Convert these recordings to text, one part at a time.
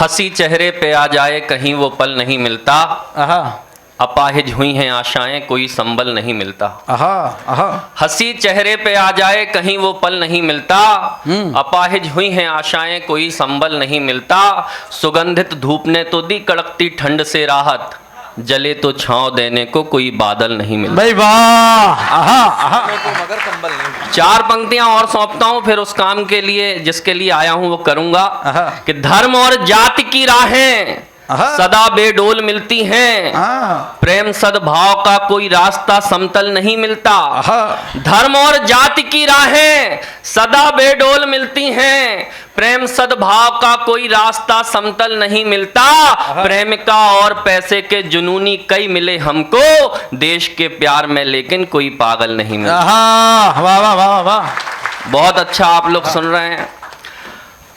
हंसी चेहरे पे आ जाए कहीं वो पल नहीं मिलता, आहा अपाहिज हुई हैं आशाएं कोई संबल नहीं मिलता। आहा आहा हंसी चेहरे पे आ जाए कहीं वो पल नहीं मिलता, अपाहिज हुई हैं आशाएं कोई संबल नहीं मिलता। सुगंधित धूप ने तो दी कड़कती ठंड से राहत, जले तो छांव देने को कोई बादल नहीं मिलता। भाई वाह आहा आहा मगर कंबल नहीं। चार पंक्तियां और सौंपता हूं, फिर उस काम के लिए जिसके लिए आया हूं वो करूंगा। आहा। कि धर्म और जाति की राहें आहा। सदा बेडोल मिलती हैं, आहा प्रेम सद्भाव का कोई रास्ता समतल नहीं मिलता। आहा धर्म और जाति की राहें सदा बेडोल मिलती हैं, प्रेम सद्भाव का कोई रास्ता समतल नहीं मिलता। प्रेमिका और पैसे के जुनूनी कई मिले हमको, देश के प्यार में लेकिन कोई पागल नहीं मिलता। आहा वाह वाह वाह वाह बहुत अच्छा आप लोग सुन रहे हैं।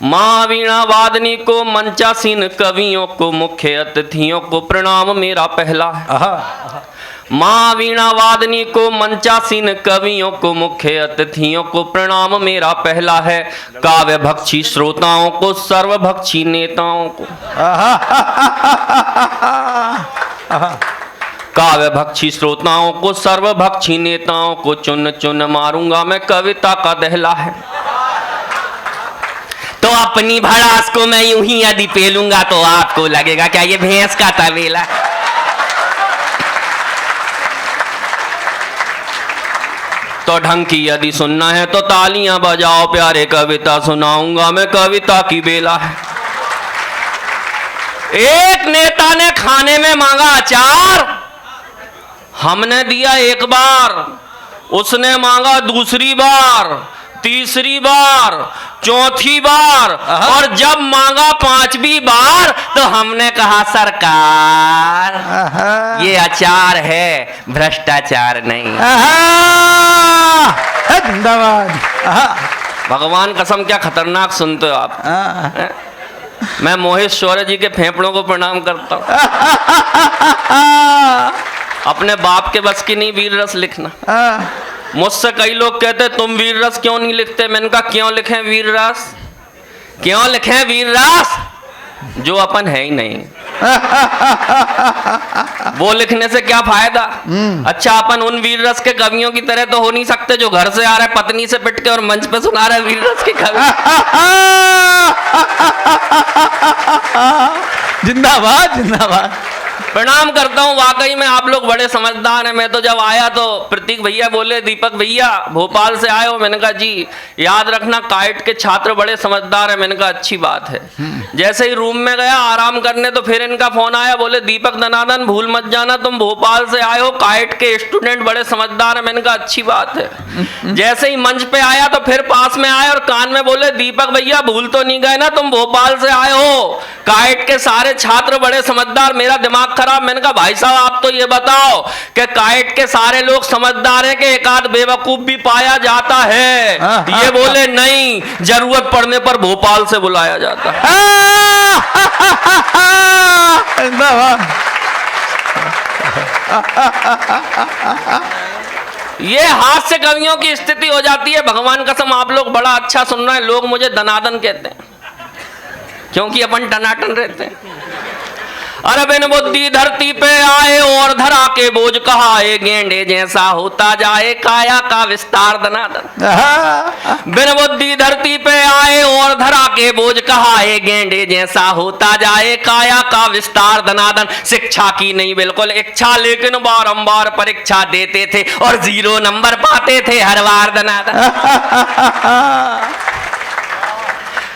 माँ वीणा वादनी को, मंचासीन कवियों को, मुख्य अतिथियों को प्रणाम मेरा पहला है। आहा माँ वीणा वादनी को, मंचासीन कवियों को, मुख्य अतिथियों को प्रणाम मेरा पहला है। काव्य भक्षी श्रोताओं को, सर्वभक्षी नेताओं को, आहा आहा काव्य भक्षी श्रोताओं को, सर्वभक्षी नेताओं को चुन चुन मारूंगा मैं कविता का दहला है। तो अपनी भड़ास को मैं यूं ही यदि पेलूंगा तो आपको लगेगा क्या ये भैंस का तबेला। तो ढंग की यदि सुनना है तो तालियां बजाओ प्यारे, कविता सुनाऊंगा मैं कविता की बेला है। एक नेता ने खाने में मांगा अचार, हमने दिया एक बार, उसने मांगा दूसरी बार, तीसरी बार, चौथी बार, और जब मांगा पांचवी बार तो हमने कहा सरकार ये अचार है भ्रष्टाचार नहीं। जिंदाबाद। भगवान कसम क्या खतरनाक सुनते हो आप। मैं मोहित शौर्य जी के फेफड़ों को प्रणाम करता हूँ। अपने बाप के बस की नहीं वीर रस लिखना। मुझसे कई लोग कहते तुम वीर रस क्यों नहीं लिखते, मैंने कहा क्यों लिखें वीर रस, क्यों लिखें वीर रस जो अपन है ही नहीं। वो लिखने से क्या फायदा। अच्छा अपन उन वीर रस के कवियों की तरह तो हो नहीं सकते जो घर से आ रहे पत्नी से पिट के और मंच पे सुना रहे वीर रस की कवि। जिंदाबाद जिंदाबाद। प्रणाम करता हूँ, वाकई में आप लोग बड़े समझदार हैं। मैं तो जब आया तो प्रतीक भैया बोले दीपक भैया भोपाल से आए हो, मैंने कहा जी याद रखना काइट के छात्र बड़े समझदार हैं। मैंने कहा अच्छी बात है। जैसे ही रूम में गया आराम करने तो फिर इनका फोन आया, बोले दीपक दनादन भूल मत जाना तुम भोपाल से आए हो, काइट के स्टूडेंट बड़े समझदार हैं। मैंने कहा अच्छी बात है। जैसे ही मंच पे आया तो फिर पास में आए और कान में बोले दीपक भैया भूल तो नहीं गए ना तुम भोपाल से आए हो, काइट के सारे छात्र बड़े समझदार। मेरा दिमाग खराब। मैंने कहा भाई साहब आप तो ये बताओ कि काइट के सारे लोग समझदार हैं कि एक आध बेवकूफ भी पाया जाता है। ये बोले नहीं, जरूरत पड़ने पर भोपाल से बुलाया जाता है। ये हास्य कवियों की स्थिति हो जाती है। भगवान कसम आप लोग बड़ा अच्छा सुन रहे हैं। लोग मुझे दनादन कहते हैं क्योंकि अपन टनाटन रहते हैं। अरे बिन बुद्धि धरती पे आए और धरा के बोझ कहाए, गेंडे जैसा होता जाए काया का विस्तार दनादन। बिन बुद्धि धरती पे आए और धरा के बोझ कहाए, गेंडे जैसा होता जाए काया का विस्तार दनादन। शिक्षा की नहीं बिल्कुल इच्छा, लेकिन बारंबार परीक्षा देते थे और 0 नंबर पाते थे हर बार दनादन।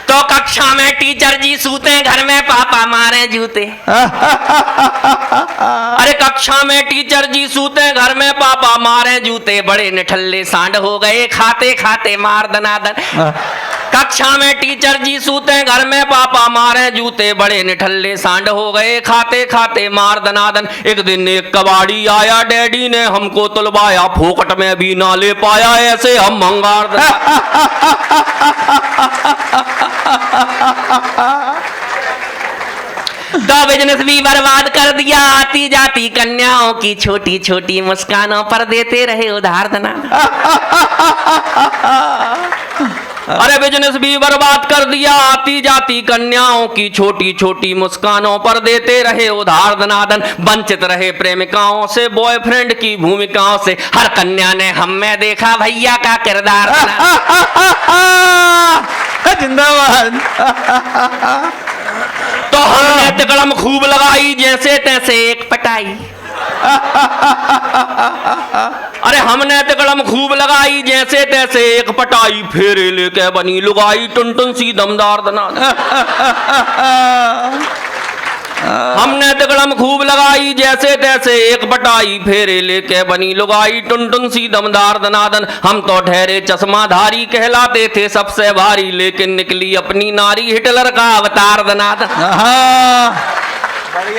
तो कक्षा में टीचर जी सूते, घर में पापा मारे जूते। अरे कक्षा में टीचर जी सूते, घर में पापा मारे जूते, बड़े निठल्ले सांड हो गए खाते खाते मार दनादन। कक्षा में टीचर जी सूते, घर में पापा मारे जूते, बड़े निठल्ले सांड हो गए खाते खाते मार दनादन। एक दिन एक कबाड़ी आया, डैडी ने हमको तुलवाया, फोकट में भी ना ले पाया, ऐसे हम भंगार तो बिजनेस भी बर्बाद कर दिया, आती जाती कन्याओं की छोटी छोटी मुस्कानों पर देते रहे उधार दना। अरे बिजनेस भी बर्बाद कर दिया, आती जाती कन्याओं की छोटी छोटी मुस्कानों पर देते रहे उधार धनादन, वंचित रहे प्रेमिकाओं से, बॉयफ्रेंड की भूमिकाओं से, हर कन्या ने हम में देखा भैया का किरदार। जिंदाबाद। तो हमने तिकड़म खूब लगाई जैसे तैसे एक पटाई। अरे हमने तिकड़म खूब लगाई जैसे तैसे एक पटाई, फेरे लेके बनी लुगाई टुनटुन सी दमदार दनादन। हमने तिकड़म खूब लगाई जैसे तैसे एक पटाई, फेरे लेके बनी लुगाई टुनटुन सी दमदार दनादन। हम तो ठहरे चश्माधारी कहलाते थे सबसे भारी, लेकिन निकली अपनी नारी हिटलर का अवतार दनादन।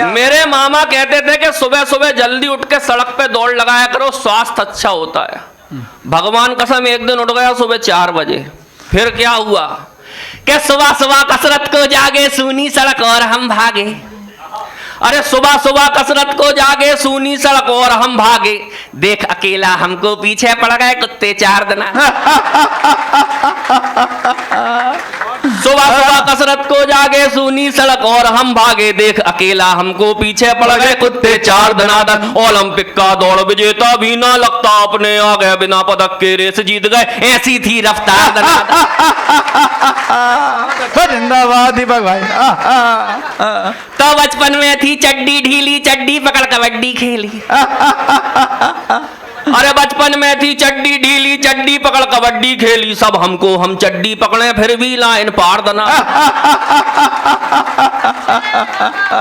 मेरे मामा कहते थे कि सुबह सुबह जल्दी उठ के सड़क पे दौड़ लगाया करो, स्वास्थ्य अच्छा होता है। भगवान कसम एक दिन उठ गया सुबह 4 बजे, फिर क्या हुआ कि सुबह सुबह कसरत को जागे सूनी सड़क और हम भागे। अरे सुबह सुबह कसरत को जागे सूनी सड़क और हम भागे, देख अकेला हमको पीछे पड़ गए कुत्ते 4 दिन। सुबह सुबह कसरत को जागे सूनी सड़क और हम भागे, देख अकेला हमको पीछे पड़ गए कुत्ते 4 दनादन। ओलंपिक का दौड़ विजेता भी ना लगता अपने आ गए, बिना पदक के रेस जीत गए, ऐसी थी रफ्तार दनादन। जिंदाबाद दीपक भाई। तो बचपन में थी चड्डी ढीली, चड्डी पकड़ कबड्डी खेली। अरे बचपन में थी चड्डी ढीली, चड्डी पकड़ कबड्डी खेली, सब हमको हम चड्डी पकड़े फिर भी लाइन पार दना।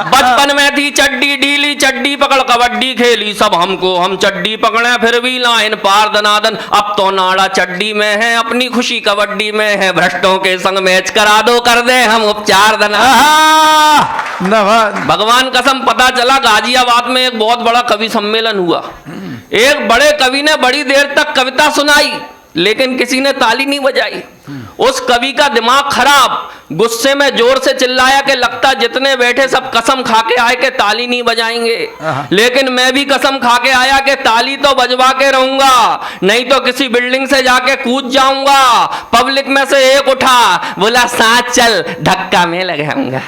बचपन में थी चड्डी ढीली, चड्डी पकड़ कबड्डी खेली, सब हमको हम चड्डी पकड़े फिर भी लाइन पार दनादन। अब तो नाड़ा चड्डी में है, अपनी खुशी कबड्डी में है, भ्रष्टों के संग मैच करा दो, कर दे हम उपचार दना। भगवान कसम पता चला गाजियाबाद में एक बहुत बड़ा कवि सम्मेलन हुआ। एक बड़े कवि ने बड़ी देर तक कविता सुनाई, लेकिन किसी ने ताली नहीं बजाई। उस कवि का दिमाग खराब, गुस्से में जोर से चिल्लाया कि लगता जितने बैठे सब कसम खा के आए कि ताली नहीं बजाएंगे, लेकिन मैं भी कसम खा के आया कि ताली तो बजवा के रहूंगा, नहीं तो किसी बिल्डिंग से जाके कूद जाऊंगा। पब्लिक में से एक उठा, बोला साथ चल, धक्का में लगाऊंगा।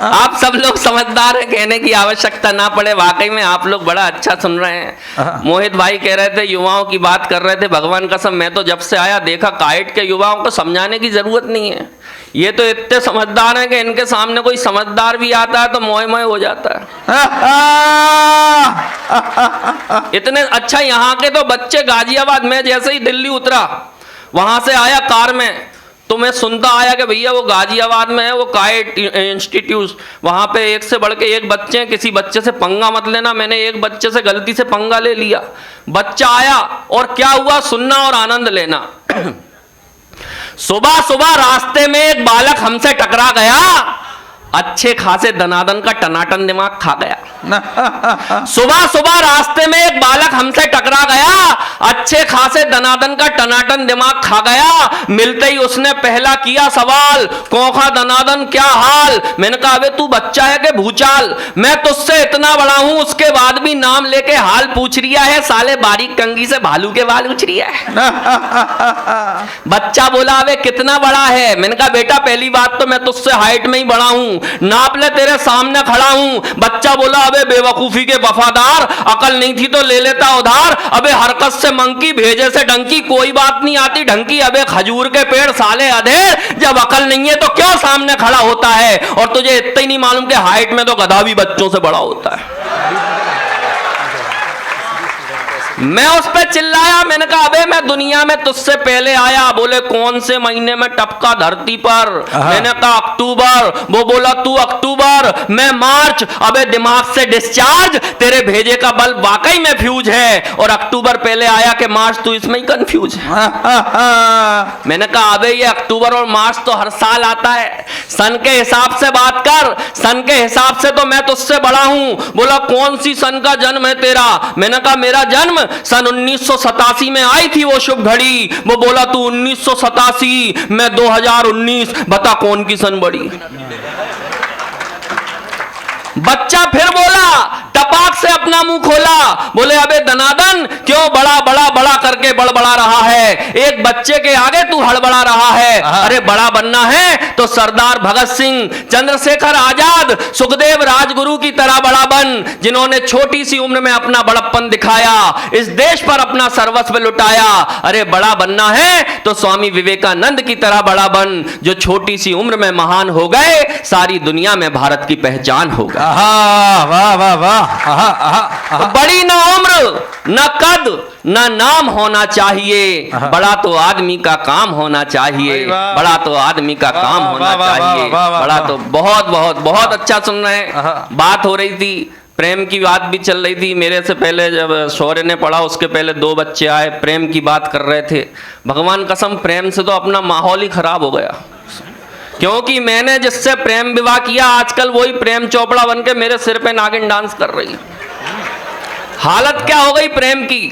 आप सब लोग समझदार हैं, कहने की आवश्यकता ना पड़े, वाकई में आप लोग बड़ा अच्छा सुन रहे हैं। मोहित भाई कह रहे थे युवाओं की बात कर रहे थे, भगवान कसम मैं तो जब से आया देखा काइट के युवाओं को समझाने की जरूरत नहीं है। ये तो इतने समझदार हैं कि इनके सामने कोई समझदार भी आता है तो मोए मोए हो जाता है। इतने अच्छा यहाँ के तो बच्चे गाजियाबाद में जैसे ही दिल्ली उतरा, वहां से आया कार में, तो मैं सुनता आया कि भैया वो गाजियाबाद में है वो काइट इंस्टीट्यूट, वहां पे एक से बढ़ के एक बच्चे हैं, किसी बच्चे से पंगा मत लेना। मैंने एक बच्चे से गलती से पंगा ले लिया, बच्चा आया और क्या हुआ सुनना और आनंद लेना। सुबह सुबह रास्ते में एक बालक हमसे टकरा गया, अच्छे खासे दनादन का टनाटन दिमाग खा गया। सुबह सुबह रास्ते में एक बालक हमसे टकरा गया, अच्छे खासे दनादन का टनाटन दिमाग खा गया। मिलते ही उसने पहला किया सवाल, कौखा दनादन क्या हाल। मैंने कहा अबे तू बच्चा है कि भूचाल, मैं तुझसे इतना बड़ा हूं उसके बाद भी नाम लेके हाल पूछ रिया है, साले बारीक कंघी से भालू के बाल उछ रिया है। बच्चा बोला अबे कितना बड़ा है। मैंने कहा बेटा पहली बात तो मैं तुझसे हाइट में ही बड़ा हूं, नाप ले तेरे सामने खड़ा हूं। बच्चा बोला अबे बेवकूफी के वफादार, अकल नहीं थी तो ले लेता उधार। अबे हरकत से मंकी भेजे से डंकी, कोई बात नहीं आती ढंकी। अबे खजूर के पेड़ साले अधेर, जब अकल नहीं है तो क्यों सामने खड़ा होता है। और तुझे इतना ही नहीं मालूम कि हाइट में तो गधा भी बच्चों से बड़ा होता है। मैं उस पे चिल्लाया, मैंने कहा अबे मैं दुनिया में तुझसे पहले आया। बोले कौन से महीने में टपका धरती पर। मैंने कहा अक्टूबर। वो बोला तू अक्टूबर, मैं मार्च। अबे दिमाग से डिस्चार्ज, तेरे भेजे का बल्ब वाकई में फ्यूज है, और अक्टूबर पहले आया कि मार्च, तू इसमें ही कंफ्यूज है। मैंने कहा अबे ये अक्टूबर और मार्च तो हर साल आता है, सन के हिसाब से बात कर, सन के हिसाब से तो मैं तुझसे बड़ा हूं। बोला कौन सी सन का जन्म है तेरा। मैंने कहा मेरा जन्म सन 1987 में आई थी वो शुभ घड़ी। वो बोला तू 1987, मैं 2019, बता कौन की सन बड़ी। बच्चा फिर बोला टपाक से अपना मुंह खोला, बोले अबे दनादन क्यों बड़ा बड़ा बड़ा करके बड़बड़ा रहा है, एक बच्चे के आगे तू हड़बड़ा रहा है। अरे बड़ा बनना है तो सरदार भगत सिंह, चंद्रशेखर आजाद, सुखदेव राजगुरु की तरह बड़ा बन, जिन्होंने छोटी सी उम्र में अपना बड़प्पन दिखाया, इस देश पर अपना सर्वस्व लुटाया। अरे बड़ा बनना है तो स्वामी विवेकानंद की तरह बड़ा बन, जो छोटी सी उम्र में महान हो गए, सारी दुनिया में भारत की पहचान हो गई। वाह वाह वाह। बड़ी ना उम्र न कद न नाम होना चाहिए, बड़ा तो आदमी का काम होना चाहिए, बड़ा तो आदमी का काम होना चाहिए, बड़ा तो बहुत बहुत बहुत अच्छा सुन रहे हैं। बात हो रही थी, प्रेम की बात भी चल रही थी। मेरे से पहले जब शौर्य ने पढ़ा उसके पहले 2 बच्चे आए, प्रेम की बात कर रहे थे। भगवान कसम प्रेम से तो अपना माहौल ही खराब हो गया, क्योंकि मैंने जिससे प्रेम विवाह किया आजकल वही प्रेम चोपड़ा बन के मेरे सिर पे नागिन डांस कर रही है। हालत क्या हो गई प्रेम की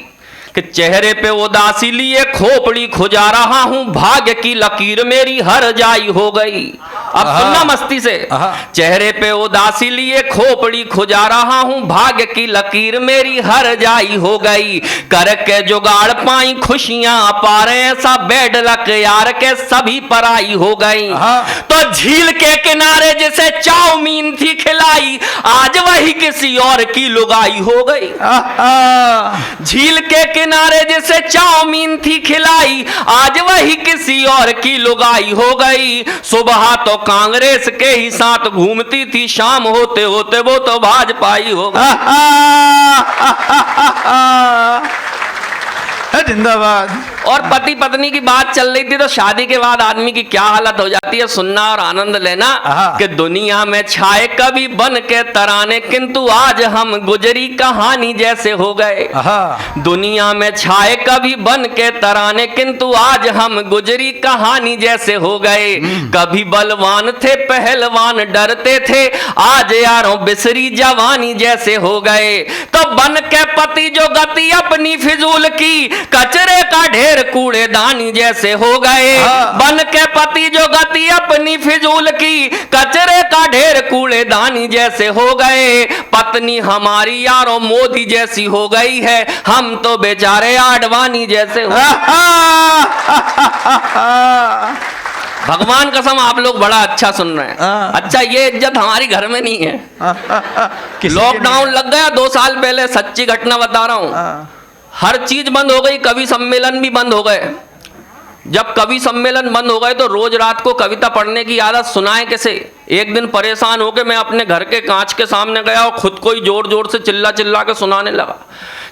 कि चेहरे पे उदासी लिए खोपड़ी खुजा रहा हूं, भाग्य की लकीर मेरी हर जाई हो गई। अब सुनना मस्ती से, चेहरे पे उदासी लिए खोपड़ी खुजा रहा हूं, भाग्य की लकीर मेरी हर जाई हो गई। करके जुगाड़ पाई खुशियां पारे, ऐसा बेड लक यार के सभी पराई हो गई। तो झील के किनारे जिसे चाउमीन थी खिलाई, आज वही किसी और की लुगाई हो गई। झील के किनारे जिसे चाउमीन थी खिलाई, आज वही किसी और की लुगाई हो गई। सुबह तो कांग्रेस के ही साथ घूमती थी, शाम होते होते वो तो भाजपाई हो गई। जिंदाबाद। और पति पत्नी की बात चल रही थी, तो शादी के बाद आदमी की क्या हालत हो जाती है, सुनना और आनंद लेना कि दुनिया में छाए कभी बन के तराने, किंतु आज हम गुजरी कहानी जैसे हो गए। दुनिया में छाए कभी बन के तराने, किंतु आज हम गुजरी कहानी जैसे हो गए। कभी बलवान थे पहलवान डरते थे, आज यारों बिसरी जवानी जैसे हो गए। तो बन के पति जो गति अपनी फिजूल की, कचरे का ढेर कूड़ेदानी जैसे हो गए। बन के पति जो गति अपनी फिजूल की, कचरे का ढेर कूड़ेदानी जैसे हो गए। पत्नी हमारी यारों मोदी जैसी हो गई है, हम तो बेचारे आडवाणी जैसे हो। भगवान कसम आप लोग बड़ा अच्छा सुन रहे हैं। अच्छा ये इज्जत हमारी घर में नहीं है। लॉकडाउन लग गया 2 साल पहले, सच्ची घटना बता रहा हूं। हर चीज बंद हो गई, कवि सम्मेलन भी बंद हो गए। जब कवि सम्मेलन बंद हो गए तो रोज रात को कविता पढ़ने की आदत, सुनाए कैसे। एक दिन परेशान होकर मैं अपने घर के कांच के सामने गया और खुद को ही जोर जोर से चिल्ला चिल्ला के सुनाने लगा।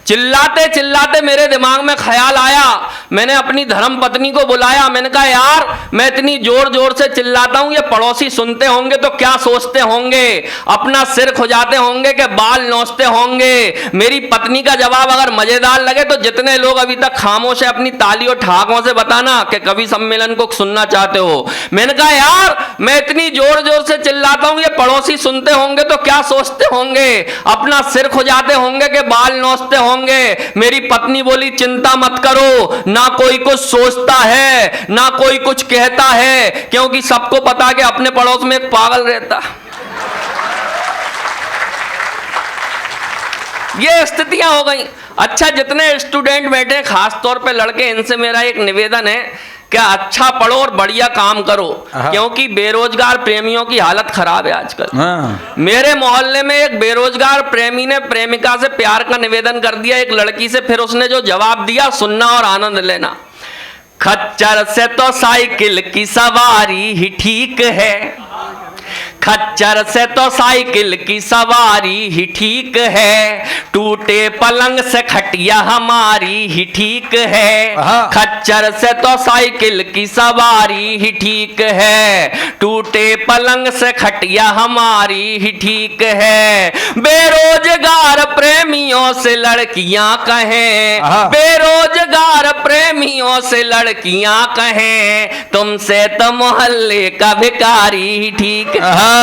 चिल्लाते चिल्लाते मेरे दिमाग में ख्याल आया, मैंने अपनी धर्म पत्नी को बुलाया। मैंने कहा यार मैं इतनी जोर जोर से चिल्लाता हूं, ये पड़ोसी सुनते होंगे तो क्या सोचते होंगे, अपना सिर खुजाते होंगे कि बाल नोचते होंगे। मेरी पत्नी का जवाब अगर मजेदार लगे तो जितने लोग अभी तक खामोश है अपनी तालियों ठाकों से बताना कि कवि सम्मेलन को सुनना चाहते हो। मैंने कहा यार मैं इतनी जोर जोर से चिल्लाता हूं, ये पड़ोसी सुनते होंगे तो क्या सोचते होंगे, अपना सिर खुजाते होंगे कि बाल नोचते होंगे। मेरी पत्नी बोली चिंता मत करो, ना कोई कुछ सोचता है ना कोई कुछ कहता है, क्योंकि सबको पता कि अपने पड़ोस में एक पागल रहता। ये स्थितियां हो गई। अच्छा जितने स्टूडेंट बैठे खास तौर पे लड़के, इनसे मेरा एक निवेदन है क्या अच्छा पढ़ो और बढ़िया काम करो, क्योंकि बेरोजगार प्रेमियों की हालत खराब है आजकल। मेरे मोहल्ले में एक बेरोजगार प्रेमी ने प्रेमिका से प्यार का निवेदन कर दिया एक लड़की से, फिर उसने जो जवाब दिया सुनना और आनंद लेना। खच्चर से तो साइकिल की सवारी ही ठीक है, खच्चर से तो साइकिल की सवारी ही ठीक है, टूटे पलंग से खटिया हमारी ही ठीक है। खच्चर से तो साइकिल की सवारी ही ठीक है, टूटे पलंग से खटिया हमारी ही ठीक है। बेरोजगार प्रेमियों से लड़कियां कहें, बेरोजगार प्रेमियों से लड़कियां कहें, तुमसे तो मोहल्ले का भिखारी ही ठीक है।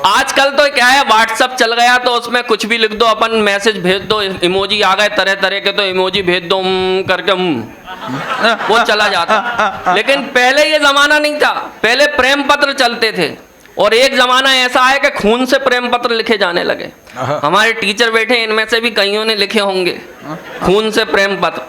आजकल तो क्या है, व्हाट्सएप चल गया तो उसमें कुछ भी लिख दो, अपन मैसेज भेज दो, इमोजी आ गए तरह तरह के, तो इमोजी भेज दो करके वो चला जाता। लेकिन पहले ये जमाना नहीं था, पहले प्रेम पत्र चलते थे। और एक जमाना ऐसा है कि खून से प्रेम पत्र लिखे जाने लगे। हमारे टीचर बैठे, इनमें से भी कईयों ने लिखे होंगे खून से प्रेम पत्र।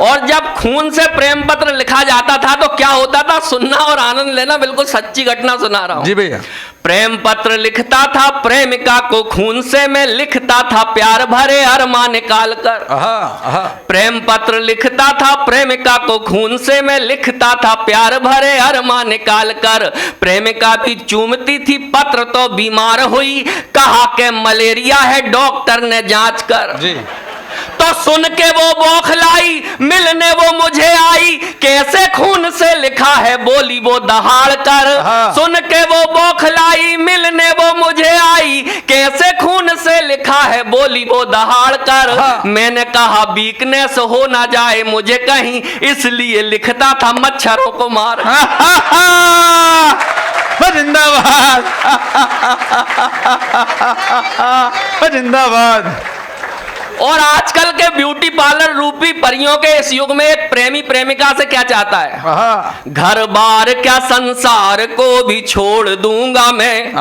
और जब खून से प्रेम पत्र लिखा जाता था तो क्या होता था, सुनना और आनंद लेना, बिल्कुल सच्ची घटना सुना रहा हूं जी भैया। प्रेम पत्र लिखता था प्रेमिका को खून से, मैं लिखता था प्यार भरे अरमान निकाल कर। प्रेम पत्र लिखता था प्रेमिका को खून से, मैं लिखता था प्यार भरे अरमान निकाल कर। प्रेमिका भी चूमती थी पत्र तो बीमार हुई, कहा के मलेरिया है डॉक्टर ने जांच कर। जी। तो सुन के वो बौखलाई, मिलने वो मुझे आई, कैसे खून से लिखा है बोली वो दहाड़ कर। सुन के वो बौखलाई, मिलने वो मुझे आई, कैसे खून से लिखा है बोली वो दहाड़ कर। मैंने कहा वीकनेस हो ना जाए मुझे कहीं, इसलिए लिखता था मच्छरों को मार। जिंदाबाद जिंदाबाद। और आजकल के ब्यूटी पार्लर रूपी परियों के इस युग में एक प्रेमी प्रेमिका से क्या चाहता है, घर बार क्या संसार को भी छोड़ दूंगा मैं,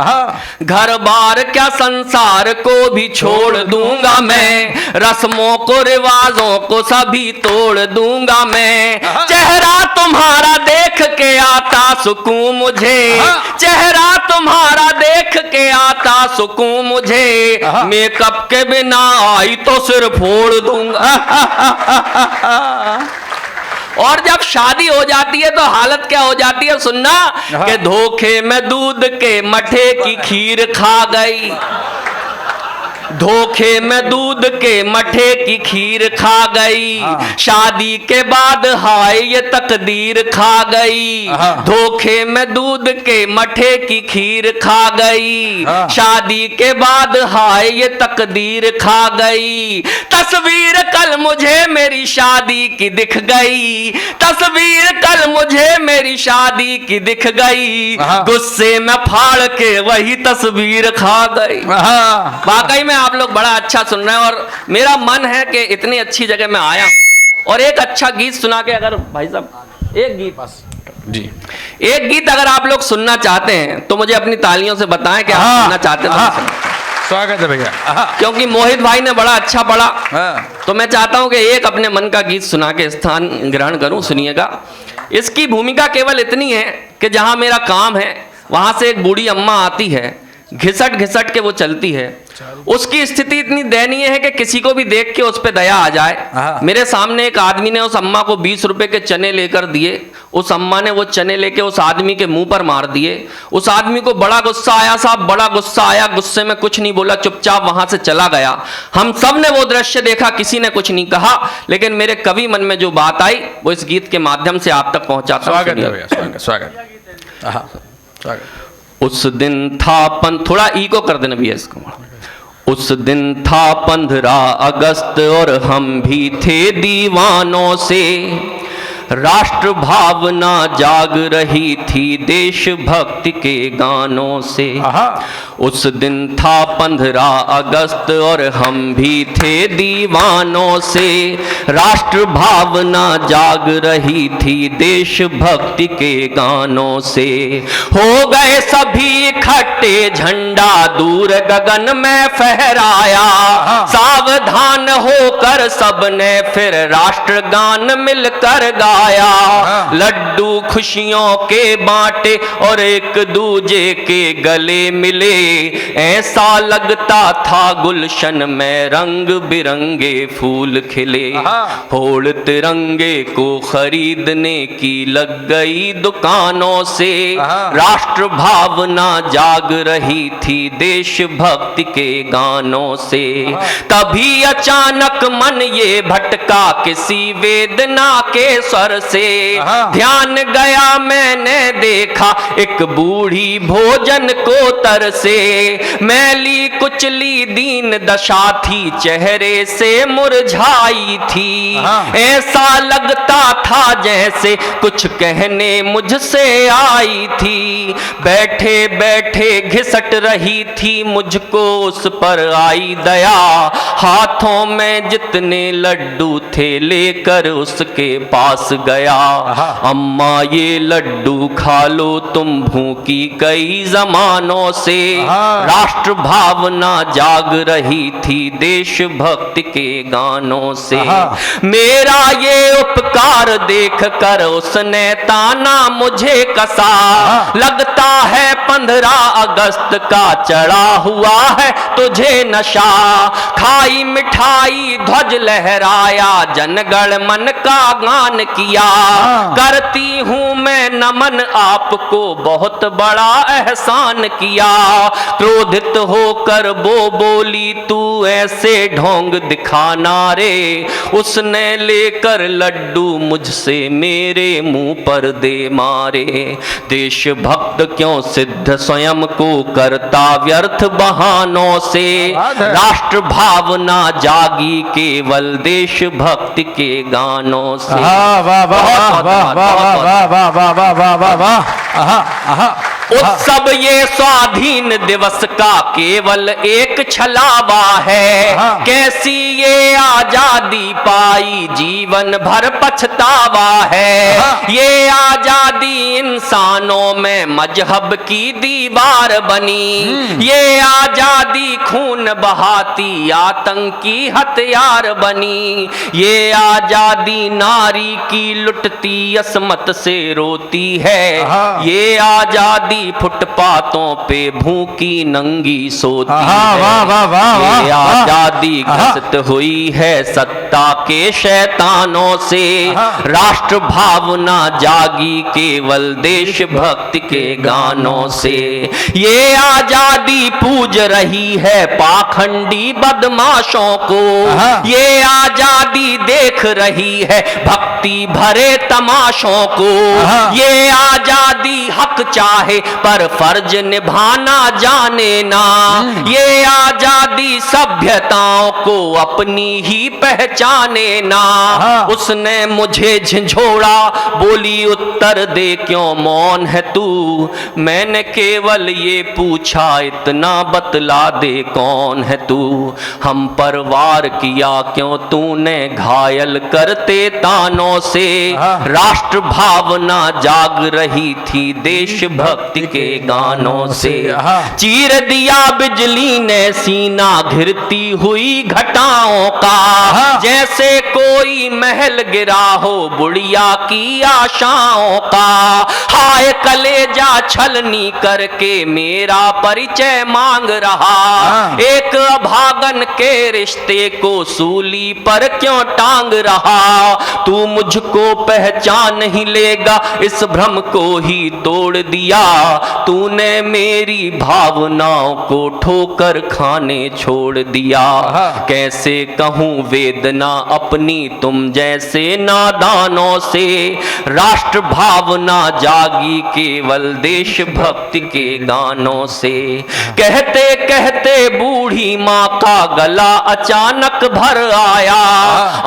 घर बार क्या संसार को भी छोड़ दूंगा मैं, रस्मों को रिवाजों को सभी तोड़ दूंगा मैं। चेहरा तुम्हारा देख के आता सुकून मुझे, चेहरा तुम्हारा देख के आता सुकून मुझे, मेकअप के बिना आई तो सिर फोड़ दूंगा। और जब शादी हो जाती है तो हालत क्या हो जाती है सुनना, कि धोखे में दूध के मठे की खीर खा गई, धोखे में दूध के मठे की खीर खा गई, शादी के बाद हाय ये तकदीर खा गई। धोखे में दूध के मठे की खीर खा गई, शादी के बाद हाय ये तकदीर खा गई। तस्वीर कल मुझे मेरी शादी की दिख गई, तस्वीर कल मुझे मेरी शादी की दिख गई, गुस्से में फाड़ के वही तस्वीर खा गई। वाकई में आप लोग बड़ा अच्छा सुन रहे हैं और मेरा मन है कि इतनी अच्छी जगह में आया हूं और एक अच्छा गीत सुना के, अगर भाई साहब एक गीत बस जी, एक गीत अगर आप लोग सुनना चाहते हैं तो मुझे अपनी तालियों से बताएं कि आप सुनना चाहते हैं। स्वागत है भैया। क्योंकि मोहित भाई ने बड़ा अच्छा पढ़ा तो मैं चाहता हूं कि एक अपने मन का गीत सुना के स्थान ग्रहण करूं। सुनिएगा, इसकी भूमिका केवल इतनी है कि जहां मेरा काम है वहां से एक बूढ़ी अम्मा आती है, घिसट घिसट के वो चलती है। उसकी स्थिति इतनी दयनीय है कि किसी को भी देख के उस पे दया आ जाए। मेरे सामने एक आदमी ने उस अम्मा को 20 रुपए के चने लेकर दिए, उस अम्मा ने वो चने लेके उस आदमी के मुंह पर मार दिए। उस आदमी को बड़ा गुस्सा आया साहब, बड़ा गुस्सा आया। गुस्से में कुछ नहीं बोला, चुपचाप वहां से चला गया। हम सब ने वो दृश्य देखा, किसी ने कुछ नहीं कहा, लेकिन मेरे कवि मन में जो बात आई वो इस गीत के माध्यम से आप तक पहुंचाता हूं। स्वागत है भैया, स्वागत। उस दिन था थोड़ा इको कर देना भैया इसको। उस दिन था 15 अगस्त और हम भी थे दीवानों से, राष्ट्र भावना जाग रही थी देशभक्ति के गानों से। उस दिन था 15 अगस्त और हम भी थे दीवानों से, राष्ट्र भावना जाग रही थी देशभक्ति के गानों से। हो गए सभी इकट्ठे, झंडा दूर गगन में फहराया, सावधान होकर सबने फिर राष्ट्रगान मिलकर गाया। लड्डू खुशियों के बांटे और एक दूजे के गले मिले, ऐसा लगता था गुलशन में रंग बिरंगे फूल खिले। होड़ तिरंगे को खरीदने की लग गई दुकानों से, राष्ट्र भावना जाग रही थी देशभक्ति के गानों से। तभी अचानक मन ये भटका किसी वेदना के स्वर से, ध्यान गया मैंने देखा एक बूढ़ी भोजन को तरसे, मैली कुचली दीन दशा थी चेहरे से मुरझाई थी। ऐसा लगता था जैसे कुछ कहने मुझसे आई थी, बैठे बैठे घिसट रही थी मुझको उस पर आई दया, हाथों में जितने लड्डू थे लेकर उसके पास गया। अम्मा ये लड्डू खा लो तुम भूखी कई जमानों से। राष्ट्र भावना जाग रही थी देशभक्ति के गानों से। मेरा ये उपकार देख कर उसने ताना मुझे कसा। लगता है 15 अगस्त का चढ़ा हुआ है तुझे नशा। खाई मिठाई ध्वज लहराया जनगण मन का गान किया। करती हूँ मैं नमन आपको बहुत बड़ा एहसान किया। क्रोधित होकर वो बोली तू ऐसे ढोंग दिखाना रे। उसने लेकर लड्डू मुझसे मेरे मुंह पर दे मारे। देशभक्त क्यों सिद्ध स्वयं को करता व्यर्थ बहानों से। राष्ट्र भावना जागी केवल देशभक्ति के गानों से। वाह वाह वाह वाह वाह वाह वाह वाह वाह वाह। उत्सव ये स्वाधीन दिवस का केवल एक छलावा है। कैसी ये आजादी पाई जीवन भर पछतावा है। ये आजादी इंसानों में मजहब की दीवार बनी। ये आजादी खून बहाती आतंकी हथियार बनी। ये आजादी नारी की लुटती असमत से रोती है। ये आजादी फुटपाथों पे भूखी नंगी सोती है। ये आजादी घसत हुई है सत्ता के शैतानों से। राष्ट्र भावना जागी केवल देशभक्ति के गानों से। ये आजादी पूज रही है पाखंडी बदमाशों को। ये आजादी देख रही है भक्ति भरे तमाशों को। ये आजादी हक चाहे पर फर्ज निभाना जाने ना। ये आजादी सभ्यताओं को अपनी ही पहचाने ना। उसने मुझे झिझोड़ा बोली उत्तर दे क्यों मौन है तू। मैंने केवल ये पूछा इतना बतला दे कौन है तू। हम पर वार किया क्यों तूने घायल करते तानों से। राष्ट्र भावना जाग रही थी देशभक्ति के गानों से। चीर दिया बिजली ने सीना घिरती हुई घटाओं का। जैसे कोई महल गिरा हो बुढ़िया की आशाओं का। हाय कलेजा छलनी करके मेरा परिचय मांग रहा। एक अभागन के रिश्ते को सूली पर क्यों टांग रहा। तू मुझको पहचान ही लेगा इस भ्रम को ही तोड़ दिया। तूने मेरी भावनाओं को ठोकर खाने छोड़ दिया। कैसे कहूँ वेदना अपनी तुम जैसे नादानों से। राष्ट्र भावना जागी केवल देशभक्ति के गानों से। कहते कहते बूढ़ी माँ का गला अचानक भर आया।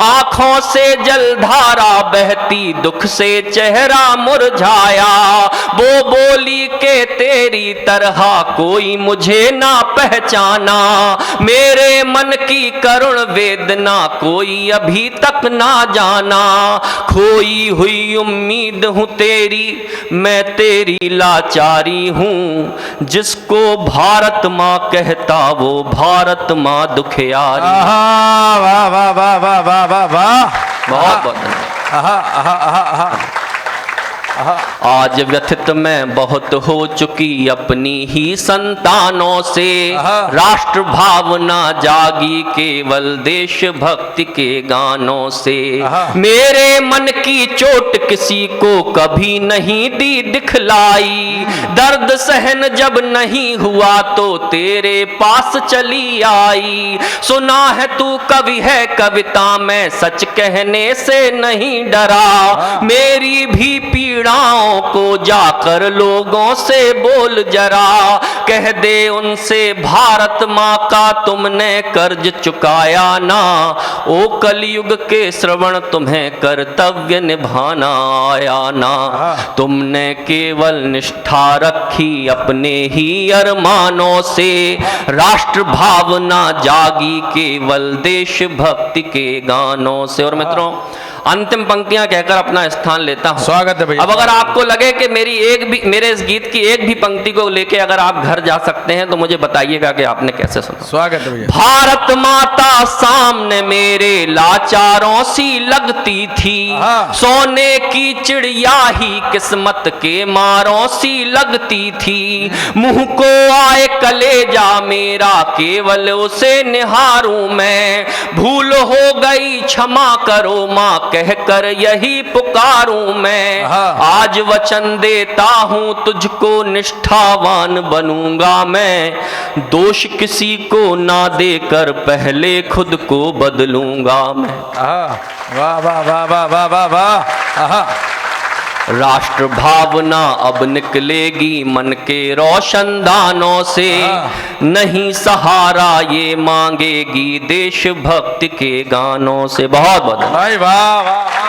आंखों से जलधारा बहती दुख से चेहरा मुरझाया। वो बोली के तेरी तरह कोई मुझे ना पहचाना। मेरे मन की करुण वेदना कोई अभी तक ना जाना। खोई हुई उम्मीद हूँ तेरी मैं तेरी लाचारी हूँ। जिसको भारत माँ कहता वो भारत माँ दुखियारी। वाह वाह वाह वाह वाह वाह वाह। बहुत बहुत आज व्यथित मैं बहुत हो चुकी अपनी ही संतानों से। राष्ट्र भावना जागी केवल देशभक्ति के गानों से। मेरे मन की चोट किसी को कभी नहीं दी दिखलाई। दर्द सहन जब नहीं हुआ तो तेरे पास चली आई। सुना है तू कवि है कविता में सच कहने से नहीं डरा। मेरी भी पीड़ाओं को जाकर लोगों से बोल जरा। कह दे उनसे भारत माँ का तुमने कर्ज चुकाया ना। ओ कलयुग के श्रवण तुम्हें कर्तव्य निभाना आया ना। तुमने केवल निष्ठा रखी अपने ही अरमानों से। राष्ट्र भावना जागी केवल देशभक्ति के गानों से। और मित्रों अंतिम पंक्तियां कहकर अपना स्थान लेता हूं। स्वागत है भैया। अब अगर आपको लगे कि मेरे इस गीत की एक भी पंक्ति को लेके अगर आप घर जा सकते हैं तो मुझे बताइएगा कि आपने कैसे सुना। स्वागत है भैया। भारत माता सामने मेरे लाचारों सी लगती थी, हाँ। सोने की चिड़िया ही किस्मत के मारों सी लगती थी। मुंह को आए कलेजा मेरा केवल उसे निहारूं मैं, भूल हो गई क्षमा करो माँ कहकर यही पुकारूं मैं। हाँ। आज वचन देता हूं तुझको निष्ठावान बनूंगा मैं, दोष किसी को ना देकर पहले खुद को बदलूंगा मैं। वाह वाह वाह वाह वाह वाह वाह। राष्ट्र भावना अब निकलेगी मन के रोशनदानों से, नहीं सहारा ये मांगेगी देशभक्ति के गानों से। बहुत बहुत भाई वाह वाह।